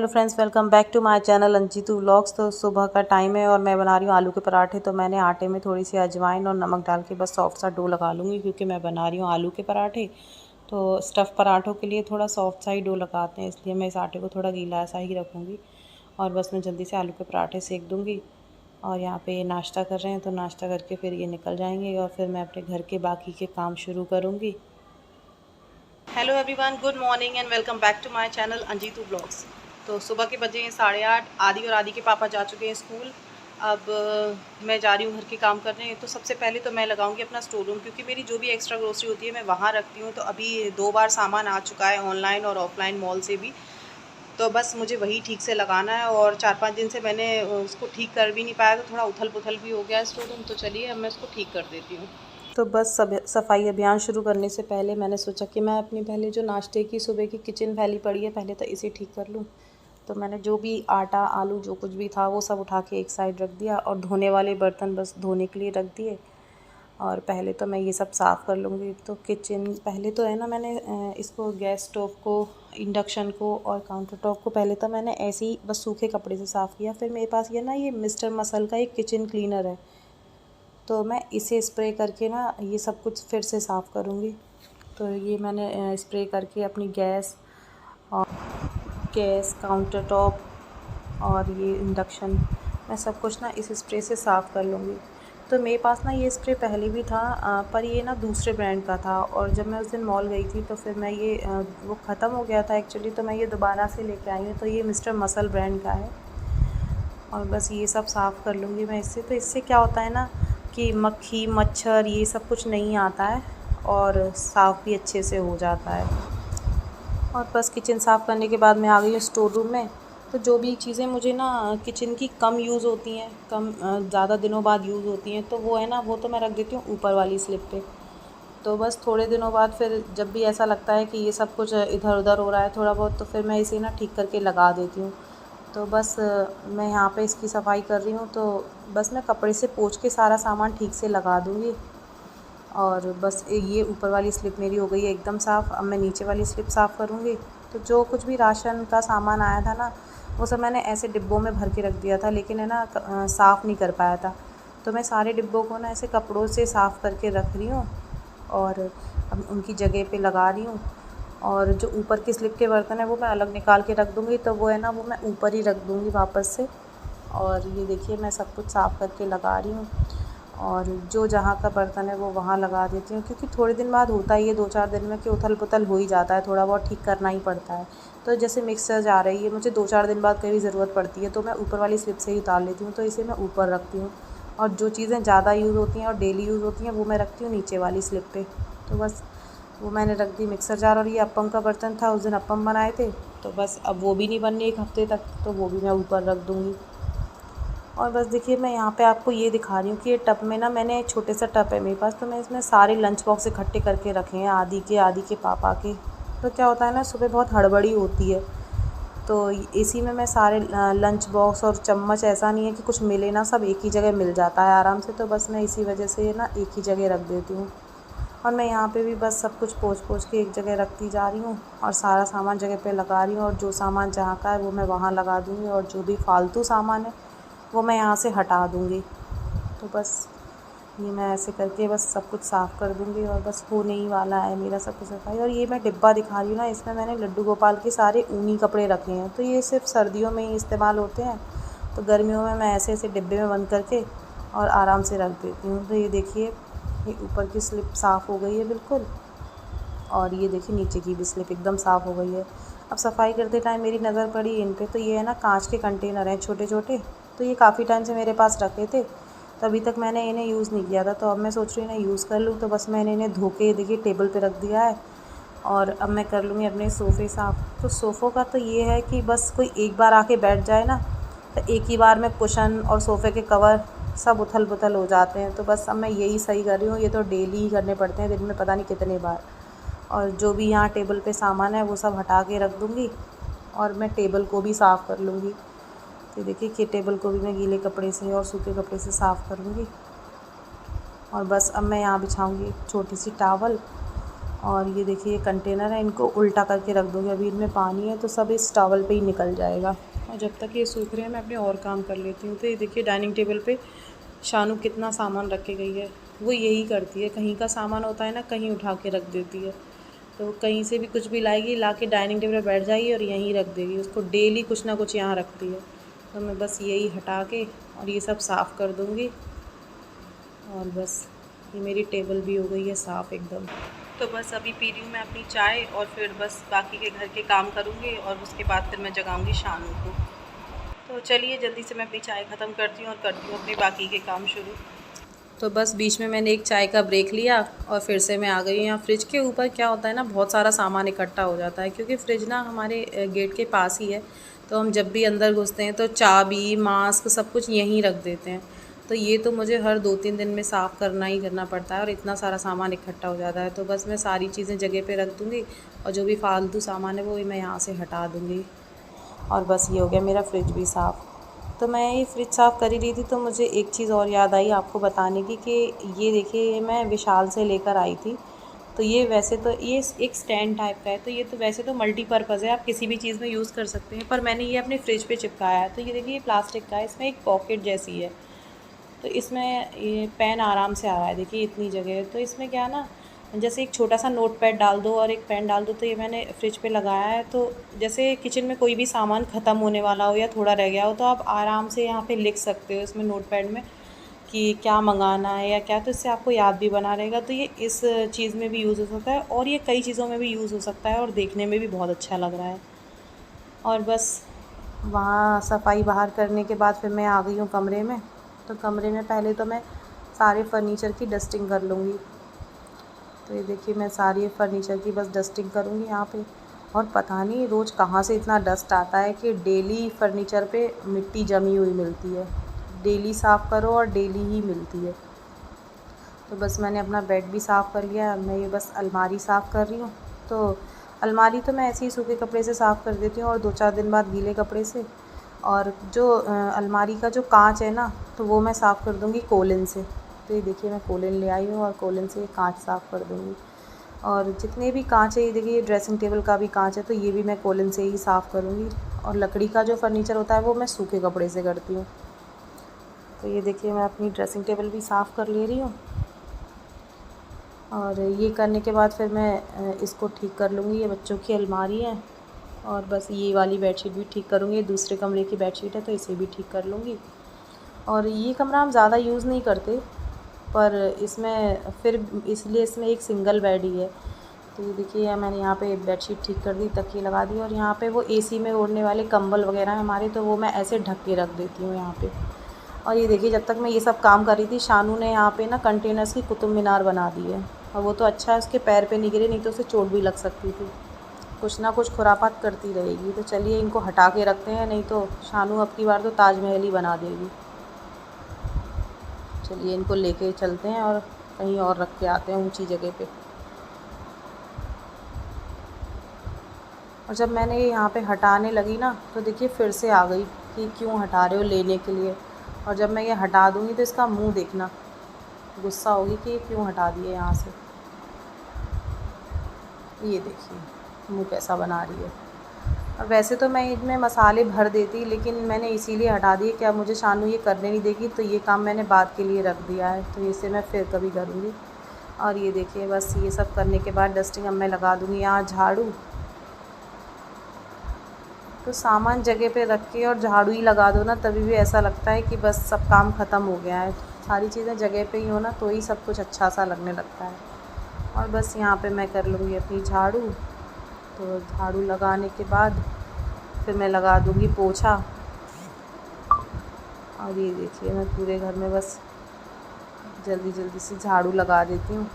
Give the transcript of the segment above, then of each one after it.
Friends, welcome back to my channel Anjitu vlogs. तो सुबह का टाइम है और मैं बना रही हूँ आलू के पराठे। तो मैंने आटे में थोड़ी सी अजवाइन और नमक डाल के बस सॉफ्ट सा डो लगा लूँगी, क्योंकि मैं बना रही हूँ आलू के पराठे। तो स्टफ़ पराठों के लिए थोड़ा सॉफ्ट सा ही डो लगाते हैं, इसलिए मैं इस आटे को थोड़ा गीला सा ही रखूँगी। और बस मैं जल्दी से आलू के पराठे सेक दूँगी। और यहाँ पे ये नाश्ता कर रहे हैं, तो नाश्ता करके फिर ये निकल जाएंगे और फिर मैं अपने घर के बाकी के काम शुरू करूँगी। Hello everyone, good morning and welcome back to my channel Anjitu blogs. तो सुबह के बजे हैं 8:30। आदि और आदि के पापा जा चुके हैं स्कूल। अब मैं जा रही हूँ घर के काम करने। तो सबसे पहले तो मैं लगाऊंगी अपना स्टोर रूम, क्योंकि मेरी जो भी एक्स्ट्रा ग्रोसरी होती है मैं वहाँ रखती हूँ। तो अभी 2 बार सामान आ चुका है, ऑनलाइन और ऑफलाइन मॉल से भी। तो बस मुझे वही ठीक से लगाना है, और 4-5 दिन से मैंने उसको ठीक कर भी नहीं पाया, तो थोड़ा उथल पुथल भी हो गया है स्टोर रूम। तो चलिए अब मैं उसको ठीक कर देती हूँ। तो बस सफाई अभियान शुरू करने से पहले मैंने सोचा कि मैं अपनी पहले जो नाश्ते की सुबह की किचन फैली पड़ी है, पहले तो इसे ठीक कर लूँ। तो मैंने जो भी आटा आलू जो कुछ भी था वो सब उठा के एक साइड रख दिया, और धोने वाले बर्तन बस धोने के लिए रख दिए। और पहले तो मैं ये सब साफ़ कर लूँगी। तो किचन पहले तो है ना, मैंने इसको गैस स्टोव को, इंडक्शन को और काउंटर टॉप को पहले तो मैंने ऐसे ही बस सूखे कपड़े से साफ़ किया। फिर मेरे पास ये ना, ये मिस्टर मसल का एक किचन क्लीनर है, तो मैं इसे स्प्रे करके ना ये सब कुछ फिर से साफ़ करूँगी। तो ये मैंने स्प्रे करके अपनी गैस काउंटर टॉप और ये इंडक्शन, मैं सब कुछ ना इस स्प्रे से साफ़ कर लूँगी। तो मेरे पास ना ये स्प्रे पहले भी था, पर ये ना दूसरे ब्रांड का था। और जब मैं उस दिन मॉल गई थी तो फिर मैं ये वो ख़त्म हो गया था एक्चुअली, तो मैं ये दोबारा से लेके आई हूँ। तो ये मिस्टर मसल ब्रांड का है, और बस ये सब साफ़ कर लूँगी मैं इससे। तो इससे क्या होता है ना कि मक्खी मच्छर ये सब कुछ नहीं आता है, और साफ़ भी अच्छे से हो जाता है। और बस किचन साफ़ करने के बाद मैं आ गई हूँ स्टोर रूम में। तो जो भी चीज़ें मुझे ना किचन की कम यूज़ होती हैं, ज़्यादा दिनों बाद यूज़ होती हैं, तो वो है ना, वो तो मैं रख देती हूँ ऊपर वाली स्लिप पे। तो बस थोड़े दिनों बाद फिर जब भी ऐसा लगता है कि ये सब कुछ इधर उधर हो रहा है थोड़ा बहुत, तो फिर मैं इसे ना ठीक करके लगा देती हूँ। तो बस मैं यहाँ पे इसकी सफाई कर रही हूँ। तो बस मैं कपड़े से पोंछ के सारा सामान ठीक से लगा दूँगी। और बस ये ऊपर वाली स्लिप मेरी हो गई है एकदम साफ़। अब मैं नीचे वाली स्लिप साफ़ करूँगी। तो जो कुछ भी राशन का सामान आया था ना, वो सब मैंने ऐसे डिब्बों में भर के रख दिया था, लेकिन है ना साफ़ नहीं कर पाया था। तो मैं सारे डिब्बों को ना ऐसे कपड़ों से साफ़ करके रख रही हूँ, और अब उनकी जगह पे लगा रही हूँ। और जो ऊपर की स्लिप के बर्तन है वो मैं अलग निकाल के रख दूँगी। तो वो है ना, वो मैं ऊपर ही रख दूँगी वापस से। और ये देखिए मैं सब कुछ साफ़ करके लगा रही हूँ, और जो जहाँ का बर्तन है वो वहाँ लगा देती हूँ, क्योंकि थोड़े दिन बाद होता ही है 2-4 दिन में कि उथल पुथल हो ही जाता है, थोड़ा बहुत ठीक करना ही पड़ता है। तो जैसे मिक्सर जा रही है, मुझे 2-4 दिन बाद कभी ज़रूरत पड़ती है, तो मैं ऊपर वाली स्लिप से ही उतार लेती हूँ। तो इसे मैं ऊपर रखती हूँ, और जो चीज़ें ज़्यादा यूज़ होती हैं और डेली यूज़ होती हैं वो मैं रखती हूँ नीचे वाली स्लिप पे। तो बस वो मैंने रख दी मिक्सर जार। और ये अप्पम का बर्तन था, उस दिन अप्पम बनाए थे, तो बस अब वो भी नहीं बनने 1 हफ़्ते तक, तो वो भी मैं ऊपर रख दूँगी। और बस देखिए मैं यहाँ पे आपको ये दिखा रही हूँ कि ये टब में ना, मैंने एक छोटे सा टब है मेरे पास, तो मैं इसमें सारे लंच बॉक्स इकट्ठे करके रखे हैं आदि के पापा के। तो क्या होता है ना, सुबह बहुत हड़बड़ी होती है, तो इसी में मैं सारे लंच बॉक्स और चम्मच, ऐसा नहीं है कि कुछ मिले ना, सब एक ही जगह मिल जाता है आराम से। तो बस मैं इसी वजह से ना एक ही जगह रख देती हूँ। और मैं यहाँ पे भी बस सब कुछ पोंछ के एक जगह रखती जा रही हूँ, और सारा सामान जगह पे लगा रही हूँ। और जो सामान जहाँ का है वो मैं वहाँ लगा दूँगी, और जो भी फालतू सामान है वो मैं यहाँ से हटा दूँगी। तो बस ये मैं ऐसे करके बस सब कुछ साफ़ कर दूँगी, और बस होने ही वाला है मेरा सब कुछ सफाई। और ये मैं डिब्बा दिखा रही हूँ ना, इसमें मैंने लड्डू गोपाल के सारे ऊनी कपड़े रखे हैं। तो ये सिर्फ सर्दियों में ही इस्तेमाल होते हैं, तो गर्मियों में मैं ऐसे ऐसे डिब्बे में बंद करके और आराम से रख देती हूँ। तो ये देखिए, ये ऊपर की स्लिप साफ़ हो गई है बिल्कुल, और ये देखिए नीचे की भी स्लिप एकदम साफ़ हो गई है। अब सफाई करते टाइम मेरी नज़र पड़ी इन पे, तो ये है ना कांच के कंटेनर हैं छोटे छोटे। तो ये काफ़ी टाइम से मेरे पास रखे थे, तो अभी तक मैंने इन्हें यूज़ नहीं किया था। तो अब मैं सोच रही हूँ इन्हें यूज़ कर लूँ। तो बस मैंने इन्हें धो के देखिए टेबल पे रख दिया है, और अब मैं कर लूँगी अपने सोफ़े साफ़। तो सोफ़ों का तो ये है कि बस कोई एक बार आके बैठ जाए ना, तो एक ही बार में कुशन और सोफ़े के कवर सब उथल पुथल हो जाते हैं। तो बस अब मैं यही सही कर रही हूँ। ये तो डेली ही करने पड़ते हैं, दिन में पता नहीं कितने बार। और जो भी यहाँ टेबल पे सामान है वो सब हटा के रख दूँगी, और मैं टेबल को भी साफ़ कर लूँगी। तो देखिए कि टेबल को भी मैं गीले कपड़े से और सूखे कपड़े से साफ़ करूँगी। और बस अब मैं यहाँ बिछाऊँगी एक छोटी सी टावल, और ये देखिए ये कंटेनर है, इनको उल्टा करके रख दूँगी। अभी इनमें पानी है तो सब इस टॉवल पे ही निकल जाएगा। और जब तक ये सूख रहे हैं मैं अपने और काम कर लेती हूँ। तो ये देखिए डाइनिंग टेबल पे शानू कितना सामान रख के गई है। वो यही करती है, कहीं का सामान होता है ना कहीं उठा के रख देती है। तो कहीं से भी कुछ भी लाएगी, ला के डाइनिंग टेबल पर बैठ जाएगी और यहीं रख देगी। उसको डेली कुछ ना कुछ यहाँ रखती है। तो मैं बस यही हटा के और ये सब साफ़ कर दूँगी। और बस ये मेरी टेबल भी हो गई है साफ़ एकदम। तो बस अभी पी रही हूँ मैं अपनी चाय और फिर बस बाकी के घर के काम करूँगी और उसके बाद फिर मैं जगाऊँगी शानू को। तो चलिए जल्दी से मैं अपनी चाय ख़त्म करती हूँ और करती हूँ अपने बाकी के काम शुरू। तो बस बीच में मैंने एक चाय का ब्रेक लिया और फिर से मैं आ गई हूँ यहाँ। फ्रिज के ऊपर क्या होता है ना, बहुत सारा सामान इकट्ठा हो जाता है क्योंकि फ्रिज ना हमारे गेट के पास ही है। तो हम जब भी अंदर घुसते हैं तो चाबी, मास्क सब कुछ यहीं रख देते हैं। तो ये तो मुझे हर 2-3 दिन में साफ़ करना ही करना पड़ता है और इतना सारा सामान इकट्ठा हो जाता है। तो बस मैं सारी चीज़ें जगह पे रख दूँगी और जो भी फालतू सामान है वो मैं यहाँ से हटा दूँगी। और बस ये हो गया मेरा फ्रिज भी साफ़। तो मैं ये फ्रिज साफ़ कर ही रही थी तो मुझे एक चीज़ और याद आई आपको बताने की कि ये देखिए ये मैं विशाल से लेकर आई थी। तो ये वैसे तो ये एक स्टैंड टाइप का है, तो ये तो वैसे तो मल्टीपर्पज़ है, आप किसी भी चीज़ में यूज़ कर सकते हैं। पर मैंने ये अपने फ्रिज पे चिपकाया है। तो ये देखिए ये प्लास्टिक का है, इसमें एक पॉकेट जैसी है। तो इसमें ये पेन आराम से आ रहा है, देखिए इतनी जगह है। तो इसमें क्या है ना, जैसे एक छोटा सा नोटपैड डाल दो और एक पेन डाल दो। तो ये मैंने फ्रिज पे लगाया है। तो जैसे किचन में कोई भी सामान ख़त्म होने वाला हो या थोड़ा रह गया हो तो आप आराम से यहाँ पे लिख सकते हो इसमें नोटपैड में कि क्या मंगाना है या क्या। तो इससे आपको याद भी बना रहेगा। तो ये इस चीज़ में भी यूज़ हो सकता है और ये कई चीज़ों में भी यूज़ हो सकता है और देखने में भी बहुत अच्छा लग रहा है। और बस वहाँ सफाई बाहर करने के बाद फिर मैं आ गई हूँ कमरे में। तो कमरे में पहले तो मैं सारे फर्नीचर की डस्टिंग कर लूँगी। तो ये देखिए मैं सारी फर्नीचर की बस डस्टिंग करूँगी यहाँ पे। और पता नहीं रोज़ कहाँ से इतना डस्ट आता है कि डेली फर्नीचर पे मिट्टी जमी हुई मिलती है। डेली साफ़ करो और डेली ही मिलती है। तो बस मैंने अपना बेड भी साफ़ कर लिया। मैं ये बस अलमारी साफ़ कर रही हूँ। तो अलमारी तो मैं ऐसे ही सूखे कपड़े से साफ़ कर देती हूँ और 2-4 दिन बाद गीले कपड़े से। और जो अलमारी का जो कांच है ना, तो वो मैं साफ़ कर दूँगी कोलिन से। तो ये देखिए मैं कोलिन ले आई हूँ और कोलिन से ये कांच साफ़ कर दूँगी। और जितने भी कांच है, ये देखिए ये ड्रेसिंग टेबल का भी कांच है तो ये भी मैं कोलिन से ही साफ़ करूँगी। और लकड़ी का जो फर्नीचर होता है वो मैं सूखे कपड़े से करती हूँ। तो ये देखिए मैं अपनी ड्रेसिंग टेबल भी साफ़ कर ले रही हूँ। और ये करने के बाद फिर मैं इसको ठीक कर लूँगी। ये बच्चों की अलमारी है और बस ये वाली बेडशीट भी ठीक करूँगी। दूसरे कमरे की बेडशीट है तो इसे भी ठीक कर लूँगी। और ये कमरा हम ज़्यादा यूज़ नहीं करते, पर इसमें फिर इसलिए इसमें एक सिंगल बेड ही है। तो ये देखिए मैंने यहाँ पे बेडशीट ठीक कर दी, तकिए लगा दी। और यहाँ पे वो एसी में ओढ़ने वाले कंबल वगैरह हैं हमारे, तो वो मैं ऐसे ढक के रख देती हूँ यहाँ पे। और ये देखिए जब तक मैं ये सब काम कर रही थी, शानू ने यहाँ पे ना कंटेनर्स की कुतुब मीनार बना दी है। और वो तो अच्छा है उसके पैर पे नहीं गिरे, नहीं तो उसे चोट भी लग सकती थी। कुछ ना कुछ खुरापात करती रहेगी। तो चलिए इनको हटा के रखते हैं, नहीं तो शानू अब की बार तो ताजमहल ही बना देगी। चलिए इनको लेके चलते हैं और कहीं और रख के आते हैं ऊंची जगह पे। और जब मैंने ये यहाँ पे हटाने लगी ना, तो देखिए फिर से आ गई कि क्यों हटा रहे हो लेने के लिए। और जब मैं ये हटा दूँगी तो इसका मुंह देखना, गुस्सा होगी कि ये क्यों हटा दिए यहाँ से। ये देखिए मुंह कैसा बना रही है। और वैसे तो मैं इनमें मसाले भर देती, लेकिन मैंने इसीलिए हटा दिए कि अब मुझे शानू ये करने नहीं देगी, तो ये काम मैंने बाद के लिए रख दिया है। तो इसे मैं फिर कभी करूँगी। और ये देखिए बस ये सब करने के बाद डस्टिंग अब मैं लगा दूँगी यहाँ झाड़ू। तो सामान जगह पे रख के और झाड़ू ही लगा दो ना, तभी भी ऐसा लगता है कि बस सब काम ख़त्म हो गया है। सारी चीज़ें जगह पे ही हो ना, तो ही सब कुछ अच्छा सा लगने लगता है। और बस यहाँ पे मैं कर लूँगी अपनी झाड़ू। तो झाड़ू लगाने के बाद फिर मैं लगा दूँगी पोछा। और ये देखिए मैं पूरे घर में बस जल्दी जल्दी से झाड़ू लगा देती हूँ।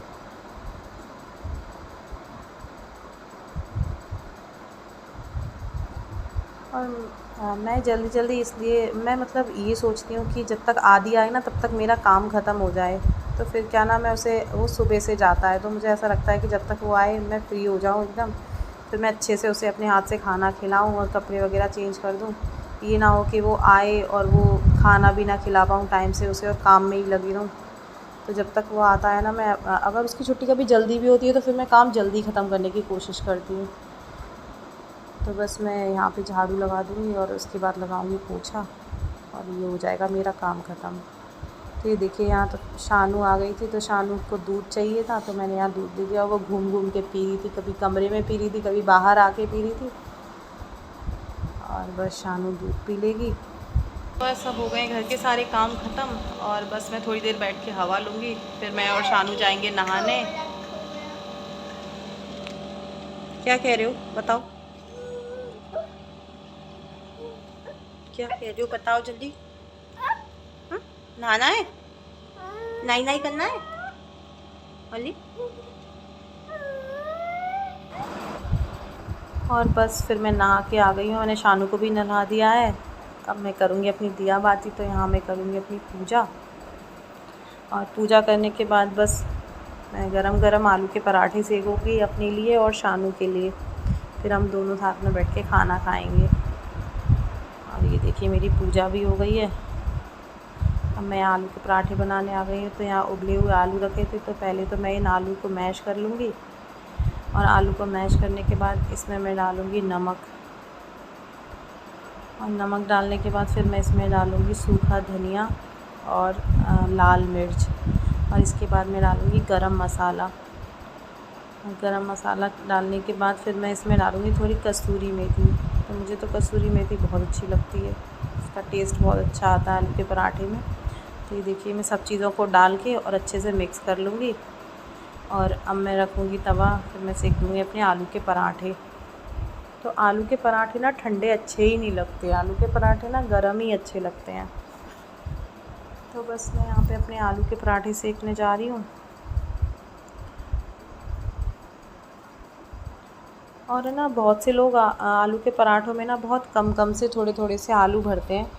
और मैं जल्दी जल्दी इसलिए मैं मतलब ये सोचती हूँ कि जब तक आदि आए ना तब तक मेरा काम ख़त्म हो जाए। तो फिर क्या ना, मैं उसे वो सुबह से जाता है तो मुझे ऐसा लगता है कि जब तक वो आए मैं फ्री हो जाऊँ एकदम। फिर मैं अच्छे से उसे अपने हाथ से खाना खिलाऊँ और कपड़े वगैरह चेंज कर दूँ। ये ना हो कि वो आए और वो खाना भी ना खिला पाऊँ टाइम से उसे और काम में ही लगी रहूँ। तो जब तक वो आता है ना, मैं अगर उसकी छुट्टी कभी जल्दी भी होती है तो फिर मैं काम जल्दी ख़त्म करने की कोशिश करती हूँ। तो बस मैं यहाँ पे झाड़ू लगा दूँगी और उसके बाद लगाऊँगी पोछा और ये हो जाएगा मेरा काम ख़त्म। तो ये देखिए, यहाँ तो शानू आ गई थी, तो शानू को दूध चाहिए था तो मैंने यहाँ दूध दे दिया। वो घूम घूम के पी रही थी, कभी कमरे में पी रही थी, कभी बाहर आके पी रही थी, और बस शानू दूध पी लेगी। तो ऐसा हो गए घर के सारे काम ख़त्म, और बस मैं थोड़ी देर बैठ के हवा लूँगी, फिर मैं और शानू जाएंगे नहाने। क्या कह रहे हो बताओ, क्या कह रहे हो बताओ जल्दी। हाँ, नहाना है, नाई नाई करना है अली। और बस फिर मैं नहा के आ गई हूँ, मैंने शानू को भी नहा दिया है। अब मैं करूँगी अपनी दिया बाती, तो यहाँ मैं करूँगी अपनी पूजा, और पूजा करने के बाद बस मैं गरम गरम आलू के पराठे सेकूँगी अपने लिए और शानू के लिए। फिर हम दोनों साथ में बैठ के खाना खाएंगे। और ये देखिए, मेरी पूजा भी हो गई है। अब मैं आलू के पराठे बनाने आ गई हूँ। तो यहाँ उबले हुए आलू रखे थे, तो पहले तो मैं इन आलू को मैश कर लूँगी, और आलू को मैश करने के बाद इसमें मैं डालूँगी नमक, और नमक डालने के बाद फिर मैं इसमें डालूँगी सूखा धनिया और लाल मिर्च, और इसके बाद मैं डालूँगी गरम मसाला। और गरम मसाला डालने के बाद फिर मैं इसमें डालूँगी थोड़ी कसूरी मेथी। तो मुझे तो कसूरी मेथी बहुत अच्छी लगती है, इसका टेस्ट बहुत अच्छा आता है आलू के पराठे में। तो ये देखिए, मैं सब चीज़ों को डाल के और अच्छे से मिक्स कर लूँगी, और अब मैं रखूँगी तवा, फिर मैं सेक दूँगी अपने आलू के पराठे। तो आलू के पराठे ना ठंडे अच्छे ही नहीं लगते, आलू के पराठे ना गरम ही अच्छे लगते हैं। तो बस मैं यहाँ पे अपने आलू के पराठे सेकने जा रही हूँ। और ना बहुत से लोग आलू के पराठों में ना बहुत कम कम से थोड़े थोड़े से आलू भरते हैं,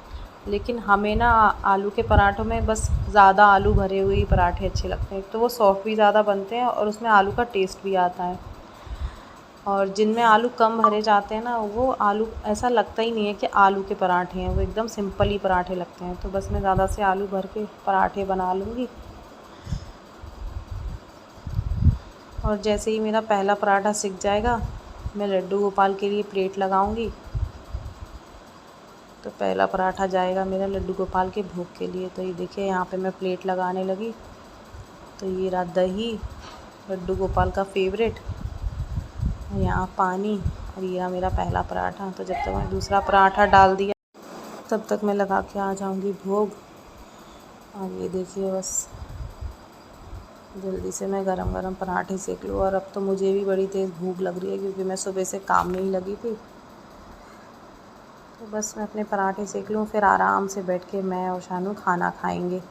लेकिन हमें ना आलू के पराठों में बस ज़्यादा आलू भरे हुए ही पराठे अच्छे लगते हैं। तो वो सॉफ्ट भी ज़्यादा बनते हैं और उसमें आलू का टेस्ट भी आता है। और जिनमें आलू कम भरे जाते हैं ना, वो आलू ऐसा लगता ही नहीं है कि आलू के पराठे हैं, वो एकदम सिंपल ही पराठे लगते हैं। तो बस मैं ज़्यादा से आलू भर के पराठे बना लूँगी। और जैसे ही मेरा पहला पराठा सिक जाएगा, मैं लड्डू गोपाल के लिए प्लेट लगाऊंगी। तो पहला पराठा जाएगा मेरा लड्डू गोपाल के भोग के लिए। तो ये देखिए, यहाँ पे मैं प्लेट लगाने लगी। तो ये रहा दही, लड्डू गोपाल का फेवरेट, और यहाँ पानी, और ये रहा मेरा पहला पराठा। तो जब तक मैं दूसरा पराठा डाल दिया, तब तक मैं लगा के आ जाऊँगी भोग। और ये देखिए, बस जल्दी से मैं गरम गरम पराठे सेक लूँ। और अब तो मुझे भी बड़ी तेज़ भूख लग रही है, क्योंकि मैं सुबह से काम में ही लगी थी। तो बस मैं अपने पराठे सेक लूँ, फिर आराम से बैठ के मैं और शानू खाना खाएंगे।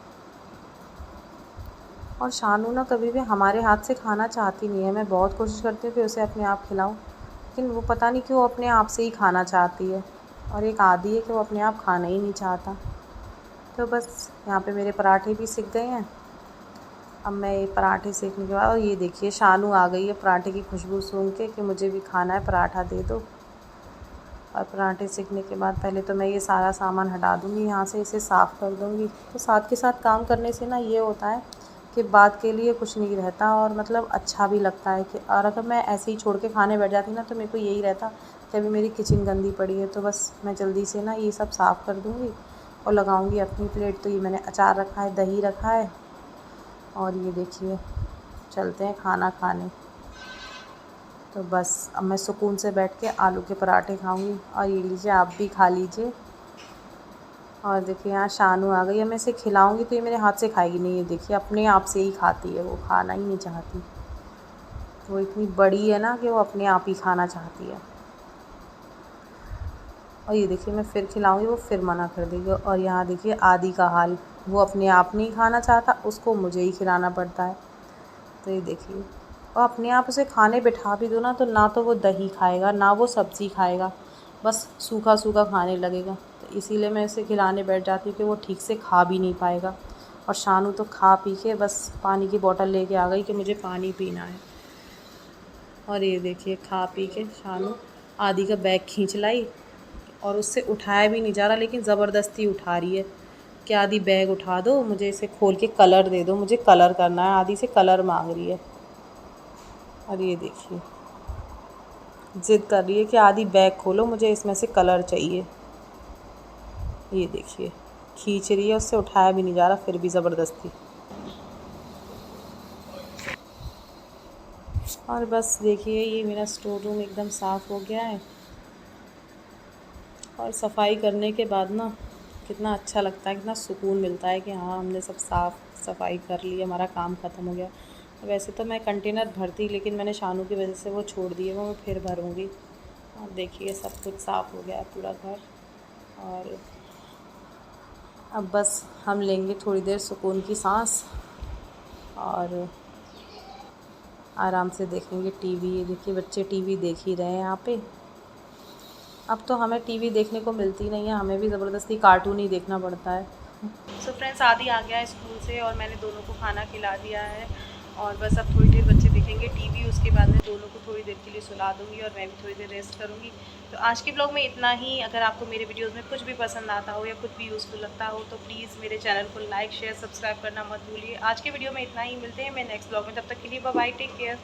और शानू ना कभी भी हमारे हाथ से खाना चाहती नहीं है। मैं बहुत कोशिश करती हूँ कि उसे अपने आप खिलाऊँ, लेकिन वो पता नहीं क्यों अपने आप से ही खाना चाहती है, और एक आदी है कि वो अपने आप खाना ही नहीं चाहता। तो बस यहाँ पे मेरे पराठे भी सिक गए हैं। अब मैं ये पराठे सेकने के बाद, और ये देखिए शानू आ गई है पराठे की खुशबू सूंघ के कि मुझे भी खाना है, पराठा दे दो। और पराठे सेकने के बाद पहले तो मैं ये सारा सामान हटा दूँगी यहाँ से, इसे साफ़ कर दूँगी। तो साथ के साथ काम करने से ना ये होता है कि बाद के लिए कुछ नहीं रहता, और मतलब अच्छा भी लगता है कि, और अगर मैं ऐसे ही छोड़ के खाने बैठ जाती ना, तो मेरे को यही रहता कि अभी मेरी किचन गंदी पड़ी है। तो बस मैं जल्दी से ना ये सब साफ़ कर दूँगी और लगाऊँगी अपनी प्लेट। तो ये मैंने अचार रखा है, दही रखा है, और ये देखिए चलते हैं खाना खाने। तो बस अब मैं सुकून से बैठ के आलू के पराठे खाऊंगी। और ये लीजिए, आप भी खा लीजिए। और देखिए, यहाँ शानू आ गई है, मैं इसे खिलाऊंगी तो ये मेरे हाथ से खाएगी नहीं। ये देखिए, अपने आप से ही खाती है, वो खाना ही नहीं चाहती। वो इतनी बड़ी है ना कि वो अपने आप ही खाना चाहती है। और ये देखिए, मैं फिर खिलाऊंगी, वो फिर मना कर देगी। और यहाँ देखिए आदि का हाल, वो अपने आप नहीं खाना चाहता, उसको मुझे ही खिलाना पड़ता है। तो ये देखिए, और अपने आप उसे खाने बिठा भी दो ना, तो ना तो वो दही खाएगा, ना वो सब्ज़ी खाएगा, बस सूखा सूखा खाने लगेगा। तो इसीलिए मैं उसे खिलाने बैठ जाती हूँ कि वो ठीक से खा भी नहीं पाएगा। और शानू तो खा पी के बस पानी की बोतल लेके आ गई कि मुझे पानी पीना है। और ये देखिए, खा पी के शानू आदि का बैग खींच लाई, और उससे उठाया भी नहीं जा रहा, लेकिन ज़बरदस्ती उठा रही है। कि आदि बैग उठा दो, मुझे इसे खोल के कलर दे दो, मुझे कलर करना है। आदि से कलर मांग रही है। और ये देखिए ज़िद कर रही है कि आदि बैग खोलो, मुझे इसमें से कलर चाहिए। ये देखिए खींच रही है, उससे उठाया भी नहीं जा रहा, फिर भी ज़बरदस्ती। और बस देखिए ये मेरा स्टोर रूम एकदम साफ़ हो गया है। और सफाई करने के बाद ना कितना अच्छा लगता है, कितना सुकून मिलता है कि हाँ हमने सब साफ़ सफाई कर ली, हमारा काम ख़त्म हो गया। वैसे तो मैं कंटेनर भरती, लेकिन मैंने शानू की वजह से वो छोड़ दिए, वो मैं फिर भरूँगी। और देखिए सब कुछ साफ़ हो गया है पूरा घर। और अब बस हम लेंगे थोड़ी देर सुकून की सांस और आराम से देखेंगे टीवी। ये देखिए बच्चे टीवी देख ही रहे हैं यहाँ पे। अब तो हमें टीवी देखने को मिलती नहीं है, हमें भी ज़बरदस्ती कार्टून ही देखना पड़ता है। सो फ्रेंड्स आदि आ गया है स्कूल से और मैंने दोनों को खाना खिला दिया है। और बस अब थोड़ी देर बच्चे देखेंगे टीवी, उसके बाद मैं दोनों को थोड़ी देर के लिए सुला दूँगी और मैं भी थोड़ी देर रेस्ट करूँगी। तो आज के ब्लॉग में इतना ही। अगर आपको मेरे वीडियोज़ में कुछ भी पसंद आता हो या कुछ भी यूज़फुल लगता हो तो प्लीज़ मेरे चैनल को लाइक शेयर सब्सक्राइब करना मत भूलिए। आज के वीडियो में इतना ही, मिलते हैं मैं नेक्स्ट ब्लॉग में, तब तक के लिए बाय बाय, टेक केयर।